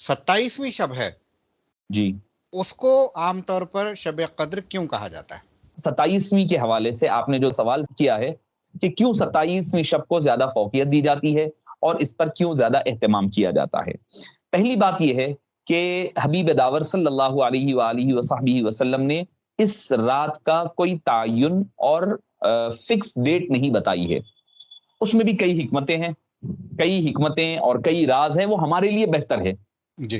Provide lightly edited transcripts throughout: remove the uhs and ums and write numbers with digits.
27ਵੀं शब है, जी, उसको आमतौर पर शब कद्र क्यों कहा जाता है? 27वीं के हवाले से आपने जो सवाल किया है कि क्यों 27वीं शब को ज्यादा फौकियत दी जाती है और इस पर क्यों ज्यादा एहतमाम किया जाता है। पहली बात यह है कि हबीब दावर सल्लल्लाहु अलैहि वसल्लम वसल्लम ने इस रात का कोई तायुन और फिक्स डेट नहीं बताई है। उसमें भी कई हिकमतें हैं, कई हिकमतें और कई राज हैं, वो हमारे लिए बेहतर है, जी।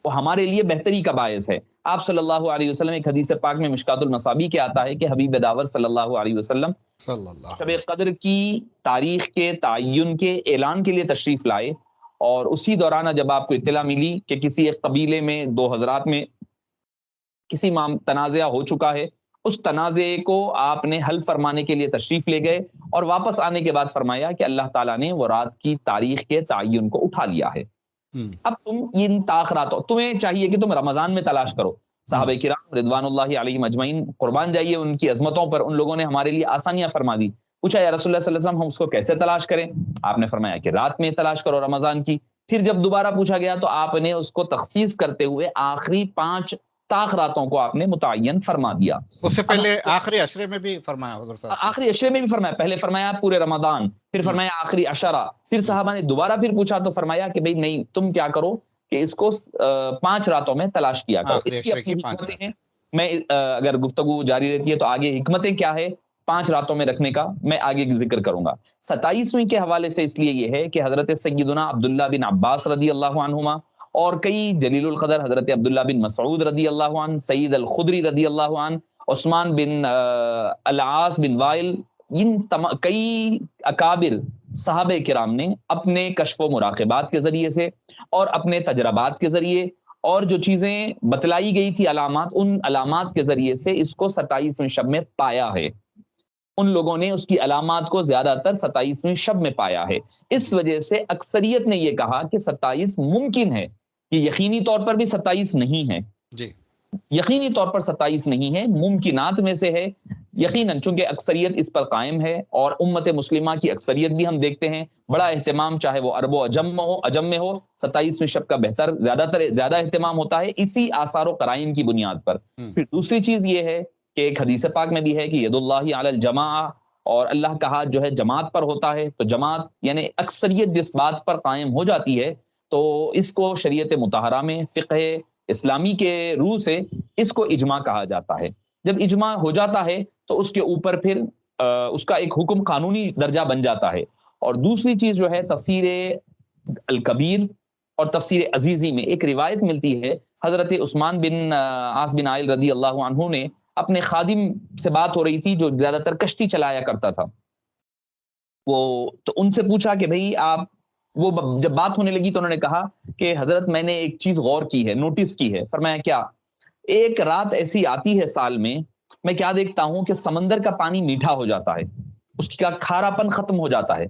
वो हमारे लिए बेहतरी का बायस है। आप सल्लल्लाहु अलैहि वसल्लम, एक हदीस पाक में मिशकातुल मसाबी के आता है कि हबीब दावर सल्लल्लाहु अलैहि वसल्लम सल्लल्लाहु शब अलैहि कद्र की तारीख के तायुन के ऐलान के लिए तशरीफ लाए, और उसी दौरान जब आपको इत्तला मिली कि किसी एक कबीले में दो हजरात में किसी तनाज़ा हो चुका है, उस तनाज़े को आपने हल फरमाने के लिए तशरीफ ले गए और वापस आने के बाद फरमाया कि अल्लाह ताला ने वो रात की तारीख के तायुन को उठा लिया है। हम्म, अब तुम इन ताखरातों, तुम्हें चाहिए कि तुम रमजान में तलाश करो। साहबे किराम रिदवानुल्लाहि अलैहिम अजमईन, कुर्बान जाइए उनकी अजमतों पर, उन लोगों ने हमारे लिए आसानियां फरमा दी। पूछा या रसूलुल्लाह सल्लल्लाहु अलैहि वसल्लम हम उसको कैसे तलाश करें? आपने फरमाया कि रात में तलाश करो रमजान की। फिर जब दोबारा पूछा गया तो आपने उसको तखसीस करते हुए आखिरी 5 ताखरातों को आपने मुतय्यन फरमा दिया। उससे अब पहले आखिरी अशरे में भी फरमाया हुजूर सल्लल्लाहु अलैहि आखिरी अशरे में भी फरमाया, पहले फरमाया पूरे रमजान, फिर वसल्लम। फरमाया आखिरी अशरा, फिर साहबा ने दोबारा फिर पूछा तो फरमाया कि भाई नहीं, तुम क्या करो कि इसको 5 रातों में तलाश किया करो। आखिरी इसकी अशरे अपनी की 5 हिकमतें हैं। रातें। मैं अगर गुफ्तगू जारी रहती है तो आगे हिकमतें क्या है 5 रातों में रखने का मैं आगे जिक्र करूंगा। 27वीं के हवाले से इसलिए यह है कि हजरत सैयदुना अब्दुल्ला बिन अब्बास रदी अल्लाह अन्हुमा और कई जलीलुल कदर हजरत अब्दुल्ला बिन मसऊद रदी अल्लाह अन, सईद अल खुदरी रदी अल्लाह अन, उस्मान बिन अल आस बिन वाइल, कई अकाबिर साहबे किराम ने अपने कश्फ व मुराक़बात के जरिए से और अपने तजरबात के जरिए और जो चीजें बतलाई गई थी अलामात, उन अलामात के जरिए से इसको 27वीं शब में पाया है। उन लोगों ने उसकी अलामात को ज्यादातर 27वीं शब में पाया है। इस वजह से अक्सरियत ने यह कहा कि 27 मुमकिन है, ये यकीनी तौर पर भी 27 नहीं है, जी। यकीनी तौर पर 27 नहीं है, मुमकिनात में से है। यकीनन चूंकि अक्सरियत इस पर कायम है और उम्मत मुस्लिमा की अक्सरियत भी हम देखते हैं, बड़ा एहतमाम चाहे वो अरबो अजम में हो 27वीं शब का ज्यादा एहतमाम होता है इसी आसार कराइम की बुनियाद पर। फिर दूसरी चीज ये है कि एक हदीस पाक में भी है कि यदुल्लाहि अलल जमा, और अल्लाह का हाथ जो है जमात पर होता है। तो जमात यानी अक्सरियत जिस बात पर कायम हो जाती है तो इसको शरीयत मुतहरा में फ़िक़्ह इस्लामी के रूह से इसको इजमा कहा जाता है। जब इजमा हो जाता है तो उसके ऊपर फिर उसका एक हुक्म कानूनी दर्जा बन जाता है। और दूसरी चीज जो है तफसीर अल कबीर और तफसीर अजीजी में एक रिवायत मिलती है, हजरत उस्मान बिन आस बिन आइल रदी अल्लाह अन्हु ने अपने खादिम से बात हो रही थी जो ज्यादातर कश्ती चलाया करता था, वो तो उनसे पूछा कि भाई आप, वो जब बात होने लगी तो उन्होंने कहा कि हजरत मैंने एक चीज गौर की है, नोटिस की है। फरमाया क्या? एक रात ऐसी आती है साल में, मैं क्या देखता हूं कि समंदर का पानी मीठा हो जाता है, उसका खारापन खत्म हो जाता है।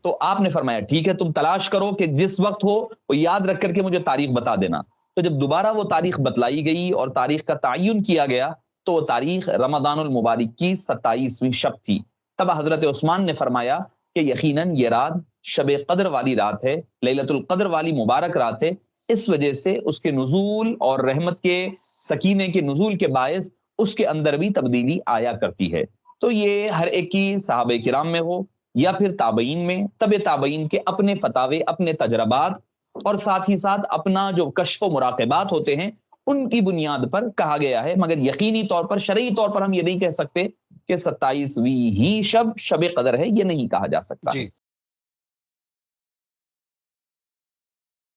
तो आपने फरमाया ठीक है, तुम तलाश करो कि जिस वक्त हो वो याद रख करके मुझे तारीख बता देना। तो जब दोबारा वो तारीख बतलाई गई और तारीख का तायुन किया गया तो वो तारीख रमदानुल मुबारक की 27वीं शब थी। तब हजरत उस्मान ने फरमाया कि यकीनन ये रात शब कद्र वाली रात है, लैलतुल कद्र वाली मुबारक रात है। इस वजह से उसके नुजूल और रहमत के सकीने के नुजूल के बायस उसके अंदर भी तब्दीली आया करती है। तो ये हर एक की सहाबे किराम में हो या फिर ताबईन में, तब ताबईन के अपने फतावे, अपने तजरबात और साथ ही साथ अपना जो कश्फ मुराक़बात होते हैं उनकी बुनियाद पर कहा गया है। मगर यकीनी तौर पर, शरई तौर पर हम ये नहीं कह सकते कि 27वीं ही शब कदर है, ये नहीं कहा जा सकता है। जी।